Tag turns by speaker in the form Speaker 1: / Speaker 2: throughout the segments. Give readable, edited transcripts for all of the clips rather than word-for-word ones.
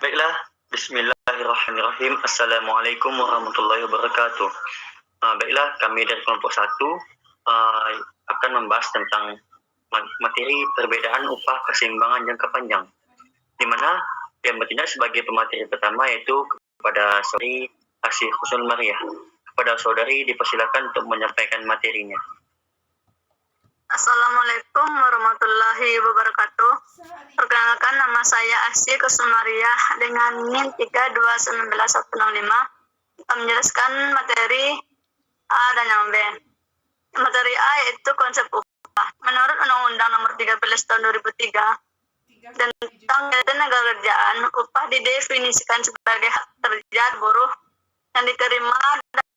Speaker 1: Baiklah, bismillahirrahmanirrahim. Assalamualaikum warahmatullahi wabarakatuh. Baiklah, kami dari kelompok 1 akan membahas tentang materi perbedaan upah keseimbangan jangka panjang, di mana yang bertindak sebagai pemateri pertama yaitu kepada saudari Asih Husnul Mariah. Kepada saudari dipersilakan untuk menyampaikan materinya.
Speaker 2: Assalamualaikum warahmatullahi wabarakatuh. Perkenalkan, nama saya Asih Husnul Mariah dengan NIM 3219165. Akan menjelaskan materi A dan yang B. Materi A yaitu konsep upah. Menurut Undang-Undang Nomor 13 Tahun 2003 tentang tenaga kerjaan, upah didefinisikan sebagai hak kerja buruh yang diterima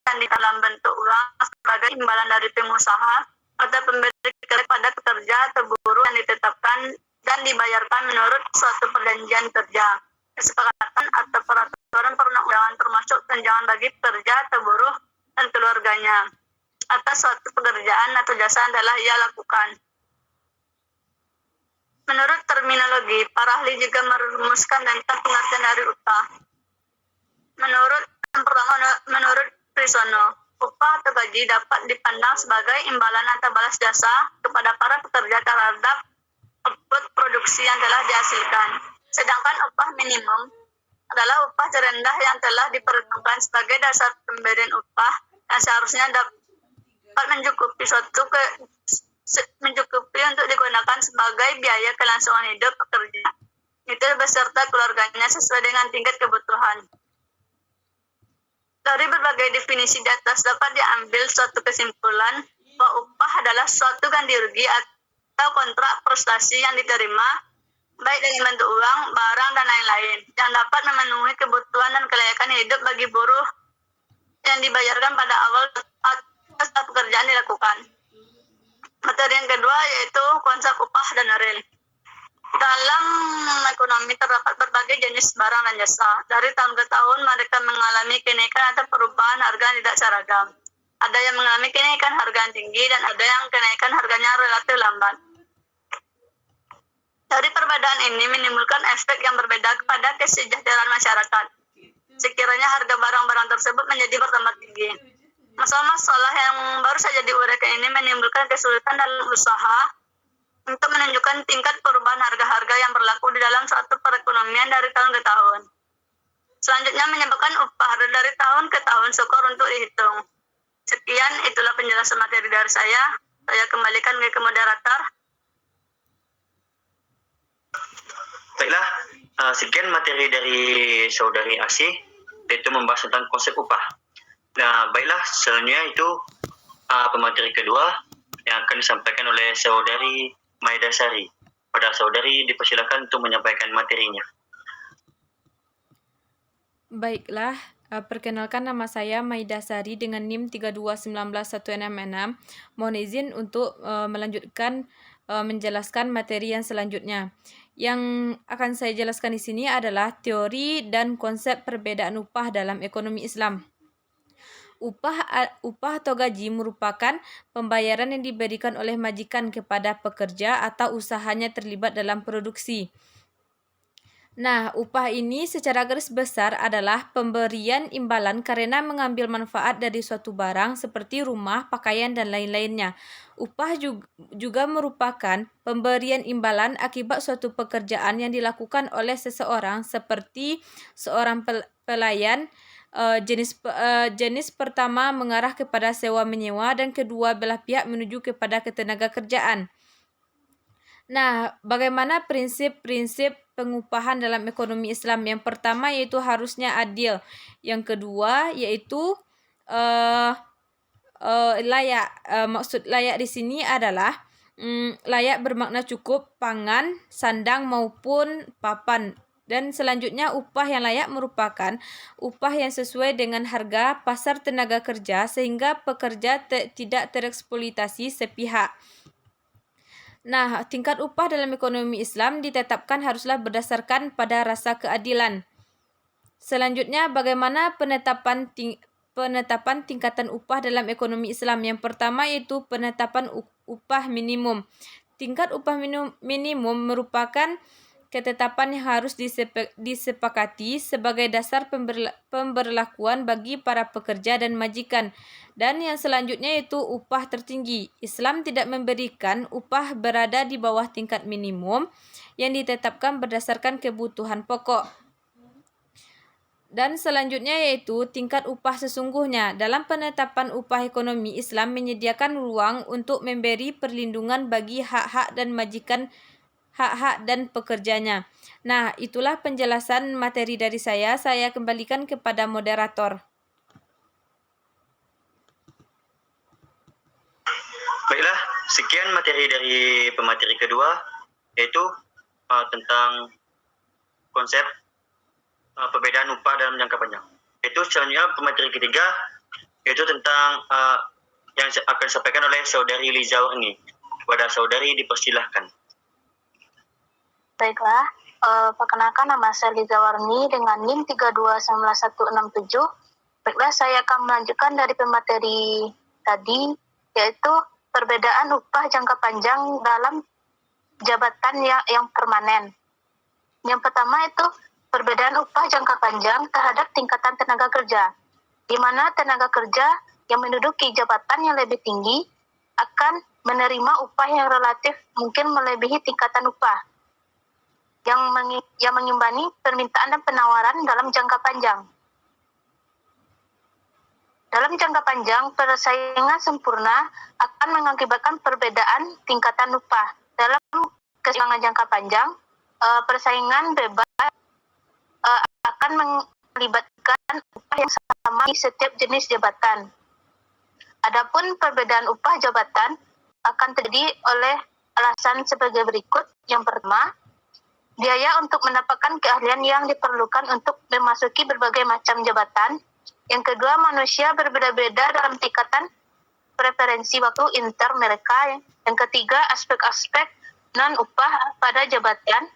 Speaker 2: dan dalam bentuk uang sebagai imbalan dari pengusaha atau pemberi kepada pekerja atau buruh yang ditetapkan dan dibayarkan menurut suatu perjanjian kerja, kesepakatan atau peraturan perundang-undangan, termasuk tunjangan bagi pekerja atau buruh dan keluarganya atas suatu pekerjaan atau jasa yang telah ia lakukan. Menurut terminologi, para ahli juga merumuskan tentang pengertian dari upah. Menurut Prisono, upah atau gaji dapat dipandang sebagai imbalan atau balas jasa kepada para pekerja terhadap output produksi yang telah dihasilkan. Sedangkan upah minimum adalah upah terendah yang telah diperhitungkan sebagai dasar pemberian upah yang seharusnya dapat mencukupi untuk digunakan sebagai biaya kelangsungan hidup pekerja, itu beserta keluarganya sesuai dengan tingkat kebutuhan. Dari berbagai definisi di atas dapat diambil suatu kesimpulan bahwa upah adalah suatu ganti rugi atau kontrak prestasi yang diterima baik dalam bentuk uang, barang, dan lain-lain yang dapat memenuhi kebutuhan dan kelayakan hidup bagi buruh yang dibayarkan pada awal atas pekerjaan dilakukan. Materi yang kedua yaitu konsep upah dan real. Dalam ekonomi terdapat berbagai jenis barang dan jasa. Dari tahun ke tahun mereka mengalami kenaikan atau perubahan harga yang tidak seragam. Ada yang mengalami kenaikan harga yang tinggi dan ada yang kenaikan harganya relatif lambat. Dari perbedaan ini menimbulkan efek yang berbeda kepada kesejahteraan masyarakat. Sekiranya harga barang-barang tersebut menjadi bertambah tinggi. Masalah-masalah yang baru saja diuraikan ini menimbulkan kesulitan dalam usaha untuk menunjukkan tingkat perubahan harga-harga yang berlaku di dalam suatu perekonomian dari tahun ke tahun. Selanjutnya menyebabkan upah dari tahun ke tahun sukar untuk dihitung. Sekian, itulah penjelasan materi dari saya. Saya kembalikan ke moderator.
Speaker 1: Baiklah, sekian materi dari saudari Asih, yaitu membahas tentang konsep upah. Nah, baiklah, selanjutnya itu pemateri kedua yang akan disampaikan oleh saudari Maidasari. Pada saudari dipersilakan untuk menyampaikan materinya.
Speaker 3: Baiklah, perkenalkan nama saya Maidasari dengan NIM 3219166. Mohon izin untuk menjelaskan materi yang selanjutnya. Yang akan saya jelaskan di sini adalah teori dan konsep perbedaan upah dalam ekonomi Islam. Upah atau gaji merupakan pembayaran yang diberikan oleh majikan kepada pekerja atau usahanya terlibat dalam produksi. Nah, upah ini secara garis besar adalah pemberian imbalan karena mengambil manfaat dari suatu barang seperti rumah, pakaian, dan lain-lainnya. Upah juga merupakan pemberian imbalan akibat suatu pekerjaan yang dilakukan oleh seseorang seperti seorang pelayan. Jenis pertama mengarah kepada sewa menyewa dan kedua belah pihak menuju kepada ketenaga kerjaan. Nah, bagaimana prinsip-prinsip pengupahan dalam ekonomi Islam? Yang pertama yaitu harusnya adil. Yang kedua yaitu layak. Maksud layak di sini adalah layak bermakna cukup pangan, sandang maupun papan. Dan selanjutnya upah yang layak merupakan upah yang sesuai dengan harga pasar tenaga kerja sehingga pekerja tidak tereksploitasi sepihak. Nah, tingkat upah dalam ekonomi Islam ditetapkan haruslah berdasarkan pada rasa keadilan. Selanjutnya, bagaimana penetapan tingkatan upah dalam ekonomi Islam? Yang pertama yaitu penetapan upah minimum. Tingkat upah minimum merupakan ketetapan yang harus disepakati sebagai dasar pemberlakuan bagi para pekerja dan majikan. Dan yang selanjutnya yaitu upah tertinggi. Islam tidak memberikan upah berada di bawah tingkat minimum yang ditetapkan berdasarkan kebutuhan pokok. Dan selanjutnya yaitu tingkat upah sesungguhnya. Dalam penetapan upah ekonomi, Islam menyediakan ruang untuk memberi perlindungan bagi hak-hak dan pekerjanya. Nah, itulah penjelasan materi dari saya. Saya kembalikan kepada moderator.
Speaker 1: Baiklah, sekian materi dari pemateri kedua, yaitu tentang konsep perbedaan upah dalam jangka panjang. Itu selanjutnya pemateri ketiga, yaitu tentang yang akan disampaikan oleh Saudari Liza Warni. Kepada Saudari dipersilahkan.
Speaker 2: Baiklah, perkenalkan nama saya Liza Warni dengan NIM 329167. Baiklah, saya akan melanjutkan dari pemateri tadi, yaitu perbedaan upah jangka panjang dalam jabatan yang permanen. Yang pertama itu perbedaan upah jangka panjang terhadap tingkatan tenaga kerja, di mana tenaga kerja yang menduduki jabatan yang lebih tinggi akan menerima upah yang relatif mungkin melebihi tingkatan upah yang mengimbangi permintaan dan penawaran dalam jangka panjang. Dalam jangka panjang, persaingan sempurna akan mengakibatkan perbedaan tingkatan upah. Dalam keseimbangan jangka panjang, persaingan bebas akan melibatkan upah yang sama di setiap jenis jabatan. Adapun perbedaan upah jabatan akan terjadi oleh alasan sebagai berikut. Yang pertama, biaya untuk mendapatkan keahlian yang diperlukan untuk memasuki berbagai macam jabatan. Yang kedua, manusia berbeda-beda dalam tingkatan preferensi waktu inter mereka. Yang ketiga, aspek-aspek non-upah pada jabatan.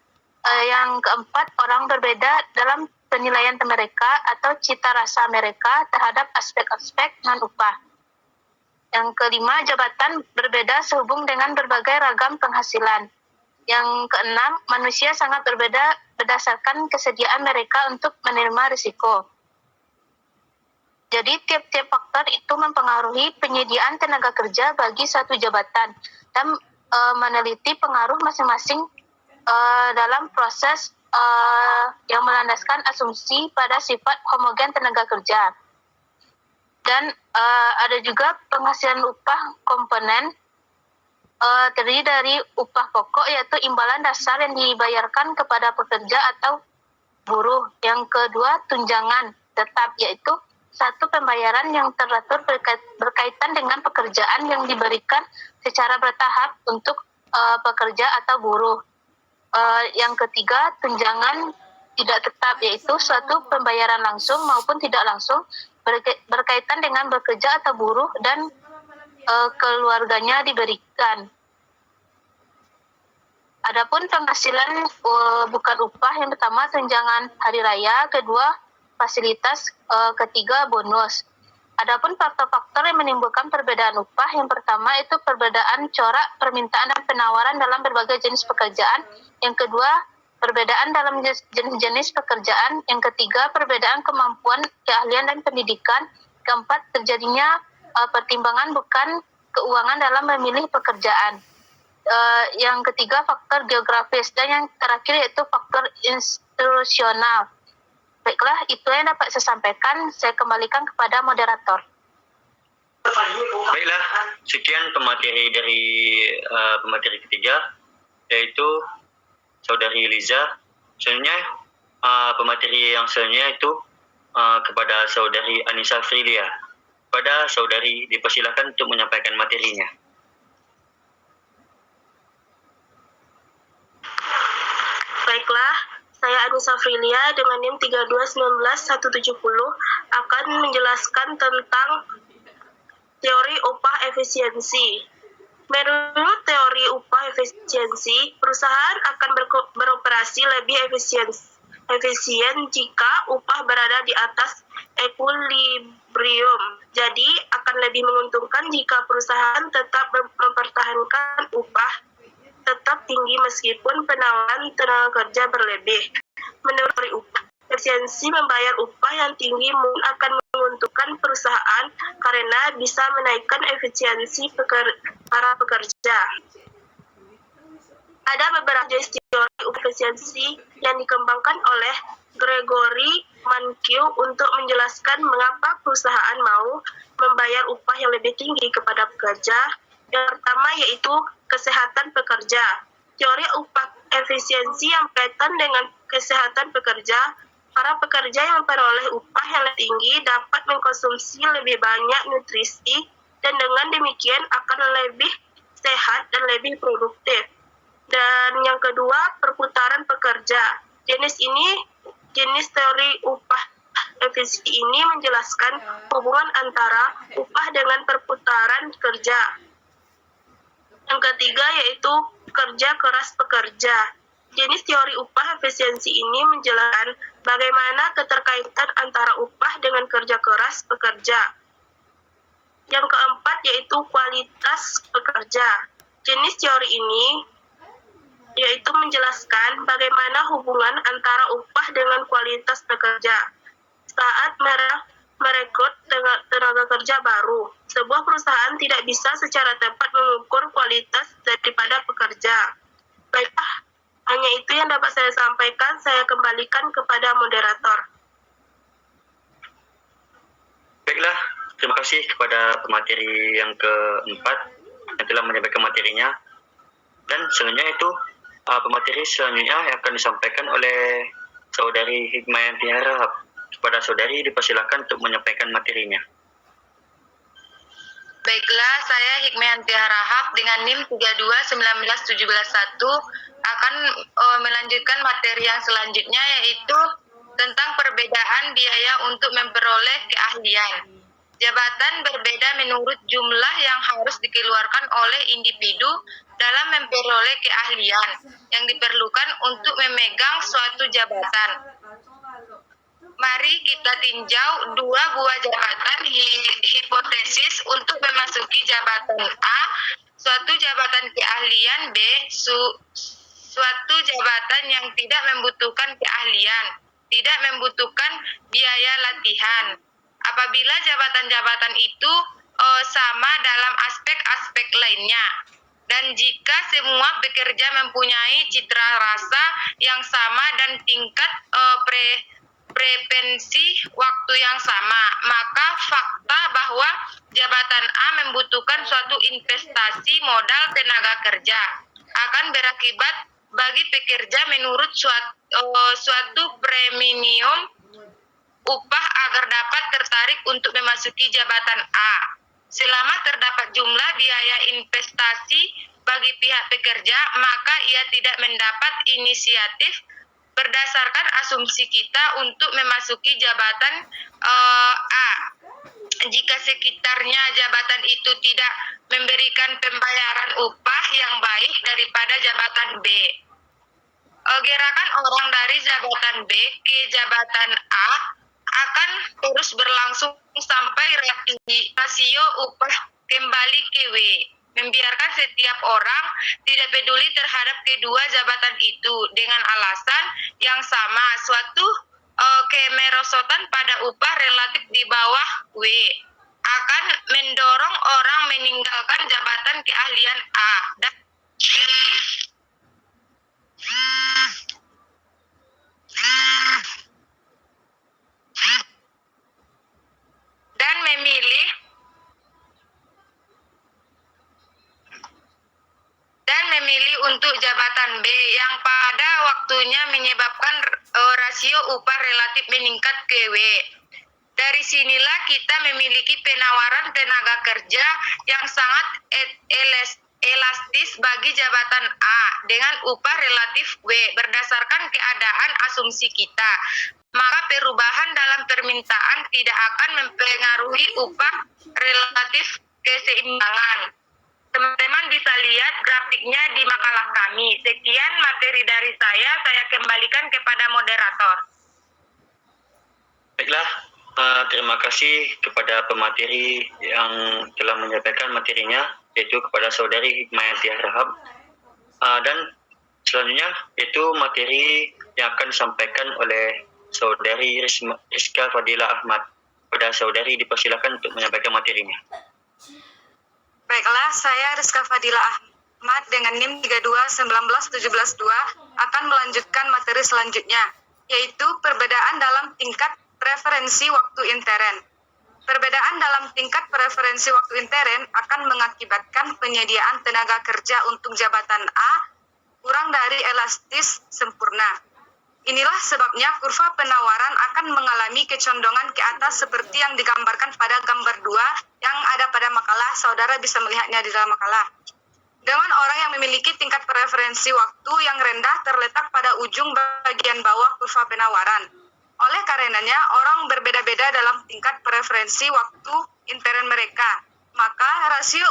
Speaker 2: Yang keempat, orang berbeda dalam penilaian mereka atau cita rasa mereka terhadap aspek-aspek non-upah. Yang kelima, jabatan berbeda sehubung dengan berbagai ragam penghasilan. Yang keenam, manusia sangat berbeda berdasarkan kesediaan mereka untuk menerima risiko. Jadi, tiap-tiap faktor itu mempengaruhi penyediaan tenaga kerja bagi satu jabatan dan meneliti pengaruh masing-masing dalam proses yang melandaskan asumsi pada sifat homogen tenaga kerja. Dan ada juga penghasilan upah komponen terdiri dari upah pokok, yaitu imbalan dasar yang dibayarkan kepada pekerja atau buruh. Yang kedua, tunjangan tetap, yaitu satu pembayaran yang teratur berkaitan dengan pekerjaan yang diberikan secara bertahap untuk pekerja atau buruh. Yang ketiga, tunjangan tidak tetap, yaitu suatu pembayaran langsung maupun tidak langsung berkaitan dengan bekerja atau buruh dan keluarganya diberikan. Adapun penghasilan bukan upah, yang pertama tunjangan hari raya, kedua fasilitas, ketiga bonus. Adapun faktor-faktor yang menimbulkan perbedaan upah, yang pertama itu perbedaan corak permintaan dan penawaran dalam berbagai jenis pekerjaan. Yang kedua, perbedaan dalam jenis-jenis pekerjaan. Yang ketiga, perbedaan kemampuan, keahlian, dan pendidikan. Keempat, terjadinya pertimbangan bukan keuangan dalam memilih pekerjaan. Yang ketiga, faktor geografis. Dan yang terakhir yaitu faktor institusional. Baiklah, itu yang dapat saya sampaikan. Saya kembalikan kepada moderator.
Speaker 1: Baiklah, sekian pemateri dari pemateri ketiga, yaitu Saudari Liza. Selanjutnya, pemateri yang selanjutnya itu kepada Saudari Anissa Frilia. Kepada Saudari dipersilakan untuk menyampaikan materinya.
Speaker 4: Baiklah, saya Anissa Frilia dengan NIM 3219170 akan menjelaskan tentang teori upah efisiensi. Menurut teori upah efisiensi, perusahaan akan beroperasi lebih efisien jika upah berada di atas ekuilibrium. Jadi, akan lebih menguntungkan jika perusahaan tetap mempertahankan upah tetap tinggi meskipun penawaran tenaga kerja berlebih. Menurut teori upah, efisiensi membayar upah yang tinggi mungkin akan menguntungkan perusahaan karena bisa menaikkan efisiensi para pekerja. Ada beberapa jenis teori upah efisiensi yang dikembangkan oleh Gregory Mankiw untuk menjelaskan mengapa perusahaan mau membayar upah yang lebih tinggi kepada pekerja. Yang pertama yaitu kesehatan pekerja. Teori upah efisiensi yang berkaitan dengan kesehatan pekerja. Para pekerja yang memperoleh upah yang lebih tinggi dapat mengkonsumsi lebih banyak nutrisi dan dengan demikian akan lebih sehat dan lebih produktif. Dan yang kedua, perputaran pekerja. Jenis teori upah efisiensi ini menjelaskan hubungan antara upah dengan perputaran kerja. Yang ketiga yaitu kerja keras pekerja. Jenis teori upah efisiensi ini menjelaskan bagaimana keterkaitan antara upah dengan kerja keras pekerja. Yang keempat yaitu kualitas pekerja. Jenis teori ini yaitu menjelaskan bagaimana hubungan antara upah dengan kualitas pekerja. Saat merekrut tenaga kerja baru, sebuah perusahaan tidak bisa secara tepat mengukur kualitas daripada pekerja. Baiklah, hanya itu yang dapat saya sampaikan. Saya kembalikan kepada moderator.
Speaker 1: Baiklah, terima kasih kepada pemateri yang keempat yang telah menyampaikan materinya. Dan selanjutnya itu pemateri selanjutnya yang akan disampaikan oleh Saudari Hikmayanti Harahap. Kepada saudari dipersilakan untuk menyampaikan materinya.
Speaker 5: Baiklah, saya Hikmayanti Harahap dengan NIM 3219171 akan melanjutkan materi yang selanjutnya yaitu tentang perbedaan biaya untuk memperoleh keahlian. Jabatan berbeda menurut jumlah yang harus dikeluarkan oleh individu dalam memperoleh keahlian yang diperlukan untuk memegang suatu jabatan. Mari kita tinjau dua buah jabatan hipotesis untuk memasuki jabatan A, suatu jabatan keahlian, B, suatu jabatan yang tidak membutuhkan keahlian, tidak membutuhkan biaya latihan. Apabila jabatan-jabatan itu sama dalam aspek-aspek lainnya. Dan jika semua pekerja mempunyai citra rasa yang sama dan tingkat frekuensi waktu yang sama, maka fakta bahwa jabatan A membutuhkan suatu investasi modal tenaga kerja akan berakibat bagi pekerja menurut suatu premium upah agar dapat tertarik untuk memasuki jabatan A. Selama terdapat jumlah biaya investasi bagi pihak pekerja, maka ia tidak mendapat inisiatif berdasarkan asumsi kita untuk memasuki jabatan A. Jika sekitarnya jabatan itu tidak memberikan pembayaran upah yang baik daripada jabatan B. Gerakan orang dari jabatan B ke jabatan A akan terus berlangsung sampai rasio upah kembali ke W. Membiarkan setiap orang tidak peduli terhadap kedua jabatan itu dengan alasan yang sama, suatu kemerosotan pada upah relatif di bawah W akan mendorong orang meninggalkan jabatan keahlian A dan memilih untuk jabatan B yang pada waktunya menyebabkan rasio upah relatif meningkat ke W. Dari sinilah kita memiliki penawaran tenaga kerja yang sangat elastis bagi jabatan A dengan upah relatif W berdasarkan keadaan asumsi kita. Maka perubahan dalam permintaan tidak akan mempengaruhi upah relatif keseimbangan. Teman-teman bisa lihat grafiknya di makalah kami. Sekian materi dari saya kembalikan kepada moderator.
Speaker 1: Baiklah, terima kasih kepada pemateri yang telah menyampaikan materinya, yaitu kepada Saudari Hikmayanti Harahap. Dan selanjutnya itu materi yang akan disampaikan oleh Saudari Rizka Fadila Ahmad. Pada saudari dipersilakan untuk menyampaikan materinya.
Speaker 2: Baiklah, saya Rizka Fadila Ahmad dengan NIM 3219172 akan melanjutkan materi selanjutnya, yaitu perbedaan dalam tingkat preferensi waktu intern. Perbedaan dalam tingkat preferensi waktu intern akan mengakibatkan penyediaan tenaga kerja untuk jabatan A kurang dari elastis sempurna. Inilah sebabnya kurva penawaran akan mengalami kecondongan ke atas seperti yang digambarkan pada gambar 2 yang ada pada makalah. Saudara bisa melihatnya di dalam makalah. Dengan orang yang memiliki tingkat preferensi waktu yang rendah terletak pada ujung bagian bawah kurva penawaran. Oleh karenanya, orang berbeda-beda dalam tingkat preferensi waktu intern mereka. Maka rasio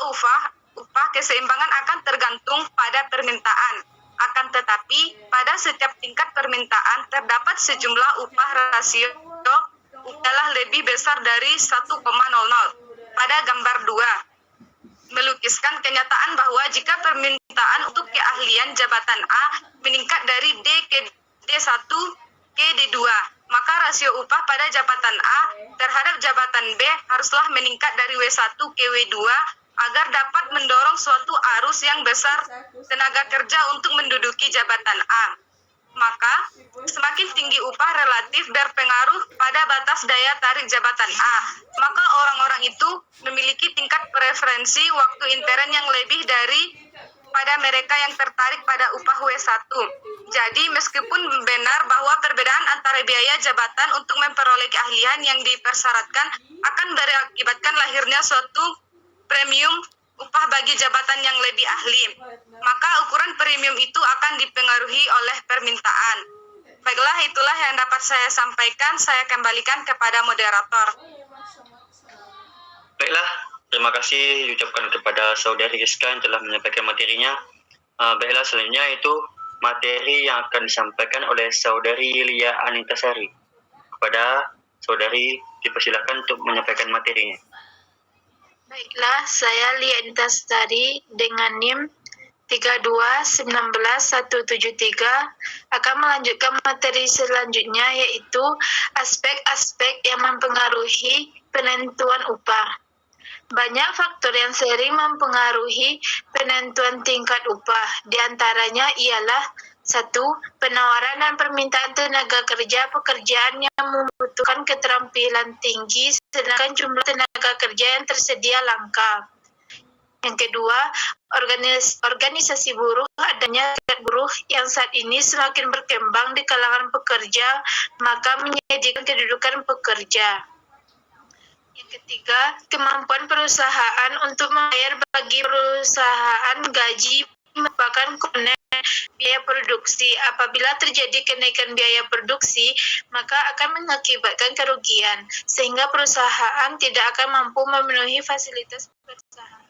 Speaker 2: upah keseimbangan akan tergantung pada permintaan. Akan tetapi, pada setiap tingkat permintaan terdapat sejumlah upah rasio adalah lebih besar dari 1,00. Pada gambar 2, melukiskan kenyataan bahwa jika permintaan untuk keahlian jabatan A meningkat dari D ke D1 ke D2, maka rasio upah pada jabatan A terhadap jabatan B haruslah meningkat dari W1 ke W2 agar dapat mendorong suatu arus yang besar tenaga kerja untuk menduduki jabatan A. Maka, semakin tinggi upah relatif berpengaruh pada batas daya tarik jabatan A. Maka orang-orang itu memiliki tingkat preferensi waktu intern yang lebih dari pada mereka yang tertarik pada upah W1. Jadi, meskipun benar bahwa perbedaan antara biaya jabatan untuk memperoleh keahlian yang dipersyaratkan akan berakibatkan lahirnya suatu premium upah bagi jabatan yang lebih ahli, maka ukuran premium itu akan dipengaruhi oleh permintaan. Baiklah, itulah yang dapat saya sampaikan. Saya kembalikan kepada moderator.
Speaker 1: Baiklah, terima kasih diucapkan kepada Saudari Rizka yang telah menyampaikan materinya. Baiklah, selanjutnya itu materi yang akan disampaikan oleh Saudari Lia Anitasari. Kepada Saudari dipersilakan untuk menyampaikan materinya.
Speaker 5: Baiklah, saya Lia Intasari dengan NIM 3219173 akan melanjutkan materi selanjutnya, yaitu aspek-aspek yang mempengaruhi penentuan upah. Banyak faktor yang sering mempengaruhi penentuan tingkat upah. Di antaranya ialah 1. Penawaran dan permintaan tenaga kerja pekerjaan yang membutuhkan keterampilan tinggi sedangkan jumlah tenaga kerja yang tersedia langka. Yang kedua, organisasi buruh, adanya serikat buruh yang saat ini semakin berkembang di kalangan pekerja, maka menyediakan kedudukan pekerja. Yang ketiga, kemampuan perusahaan untuk membayar bagi perusahaan gaji merupakan komponen biaya produksi. Apabila terjadi kenaikan biaya produksi, maka akan mengakibatkan kerugian, sehingga perusahaan tidak akan mampu memenuhi fasilitas perusahaan.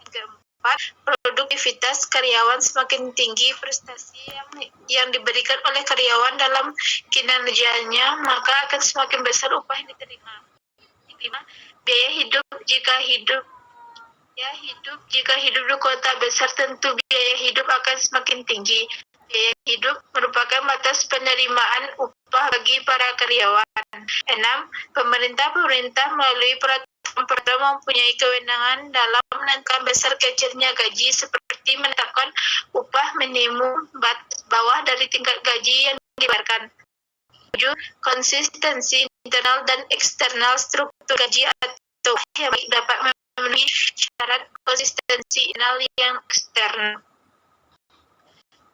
Speaker 5: Yang keempat, produktivitas karyawan semakin tinggi, prestasi yang diberikan oleh karyawan dalam kinerjanya, maka akan semakin besar upah yang diterima. Yang kelima, biaya hidup jika hidup di kota besar, tentu biaya hidup akan semakin tinggi. Biaya hidup merupakan batas penerimaan upah bagi para karyawan. 6. Pemerintah melalui peraturan mempunyai kewenangan dalam menentukan besar kecilnya gaji, seperti menetapkan upah minimum bawah dari tingkat gaji yang dibayarkan. 7. Konsistensi internal dan eksternal struktur gaji atau yang dapat memenuhi syarat konsistensi internal yang eksternal.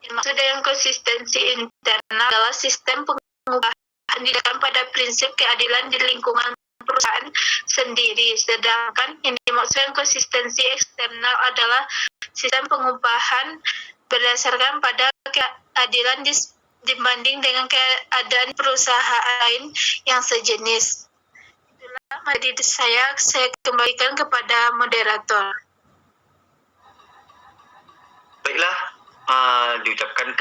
Speaker 5: Yang maksud dengan konsistensi internal adalah sistem pengupahan didasarkan pada prinsip keadilan di lingkungan perusahaan sendiri, sedangkan yang dimaksudkan konsistensi eksternal adalah sistem pengupahan berdasarkan pada keadilan dibanding dengan keadaan perusahaan lain yang sejenis. Itulah materi saya kembalikan kepada moderator.
Speaker 1: Baiklah, diucapkan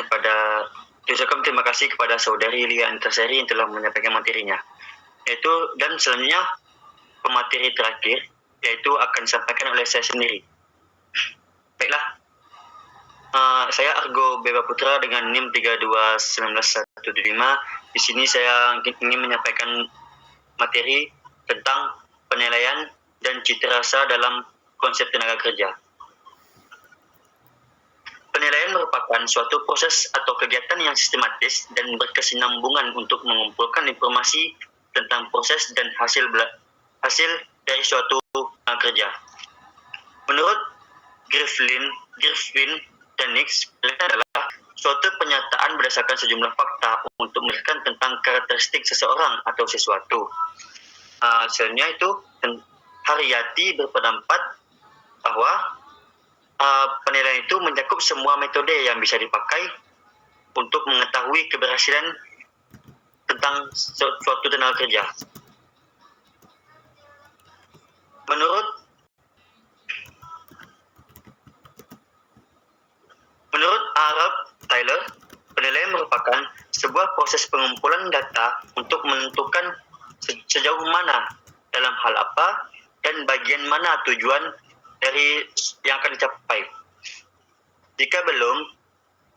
Speaker 1: terima kasih kepada Saudari Lia Antasari yang telah menyampaikan materinya. Dan selanjutnya pemateri terakhir, yaitu akan disampaikan oleh saya sendiri. Baiklah, Saya Argo Beba Putra dengan NIM 3219175. Di sini saya ingin menyampaikan materi tentang penilaian dan citra rasa dalam konsep tenaga kerja. Penilaian merupakan suatu proses atau kegiatan yang sistematis dan berkesinambungan untuk mengumpulkan informasi tentang proses dan hasil dari suatu kerja. Menurut Griffin dan Nix, adalah suatu pernyataan berdasarkan sejumlah fakta untuk menjelaskan tentang karakteristik seseorang atau sesuatu. Hasilnya itu, Haryati berpendapat bahwa penilaian itu mencakup semua metode yang bisa dipakai untuk mengetahui keberhasilan tentang suatu tenaga kerja. Menurut Arab Taylor, penilaian merupakan sebuah proses pengumpulan data untuk menentukan sejauh mana, dalam hal apa, dan bagian mana tujuan dari yang akan dicapai. Jika belum,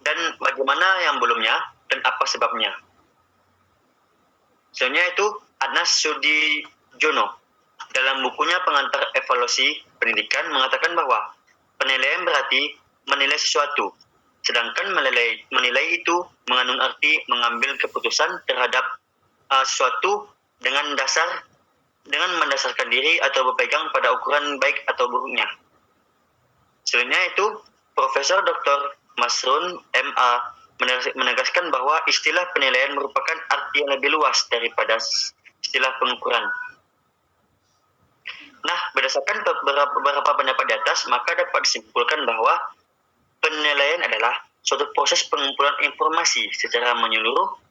Speaker 1: dan bagaimana yang belumnya, dan apa sebabnya. Sebenarnya itu Anas Sudijono dalam bukunya Pengantar Evaluasi Pendidikan mengatakan bahwa penilaian berarti menilai sesuatu, sedangkan menilai itu mengandung arti mengambil keputusan terhadap sesuatu dengan mendasarkan diri atau berpegang pada ukuran baik atau buruknya. Sebenarnya itu Profesor Dr. Masrun MA menegaskan bahwa istilah penilaian merupakan arti yang lebih luas daripada istilah pengukuran. Nah, berdasarkan beberapa pendapat di atas, maka dapat disimpulkan bahwa penilaian adalah suatu proses pengumpulan informasi secara menyeluruh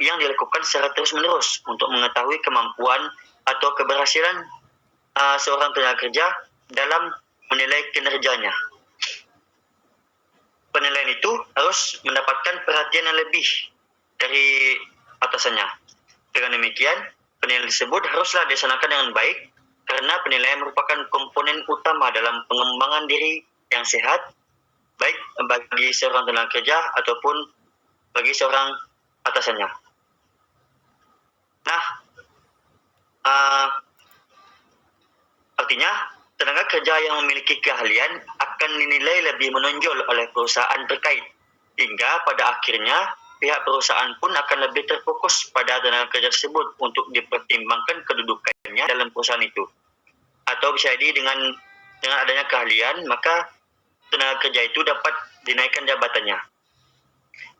Speaker 1: yang dilakukan secara terus-menerus untuk mengetahui kemampuan atau keberhasilan seorang tenaga kerja dalam menilai kinerjanya. Penilaian itu harus mendapatkan perhatian yang lebih dari atasannya. Dengan demikian, penilaian tersebut haruslah dilaksanakan dengan baik karena penilaian merupakan komponen utama dalam pengembangan diri yang sehat, baik bagi seorang tenaga kerja ataupun bagi seorang atasannya. Nah, artinya tenaga kerja yang memiliki keahlian akan dinilai lebih menonjol oleh perusahaan terkait, hingga pada akhirnya pihak perusahaan pun akan lebih terfokus pada tenaga kerja tersebut untuk dipertimbangkan kedudukannya dalam perusahaan itu. Atau bisa jadi dengan adanya keahlian, maka tenaga kerja itu dapat dinaikkan jabatannya.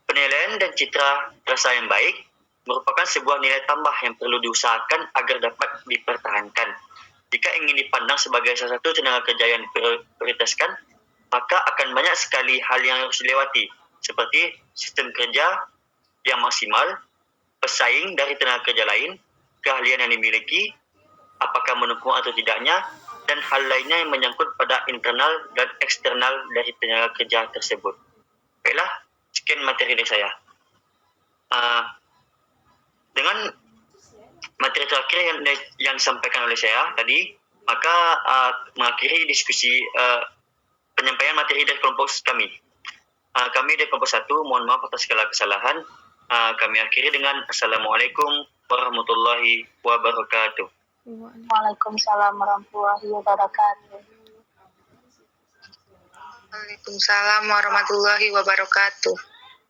Speaker 1: Penilaian dan citra rasa yang baik merupakan sebuah nilai tambah yang perlu diusahakan agar dapat dipertahankan. Jika ingin dipandang sebagai salah satu tenaga kerja yang diprioritaskan, maka akan banyak sekali hal yang harus dilewati, seperti sistem kerja yang maksimal, pesaing dari tenaga kerja lain, keahlian yang dimiliki, apakah mendukung atau tidaknya, dan hal lainnya yang menyangkut pada internal dan eksternal dari tenaga kerja tersebut. Baiklah, sekian materi dari saya. Dengan materi terakhir yang disampaikan oleh saya tadi, maka mengakhiri diskusi penyampaian materi dari kelompok kami. Kami dari kelompok 1, mohon maaf atas segala kesalahan. Kami akhiri dengan Assalamualaikum warahmatullahi wabarakatuh.
Speaker 2: Waalaikumsalam warahmatullahi wabarakatuh.
Speaker 5: Waalaikumsalam warahmatullahi wabarakatuh.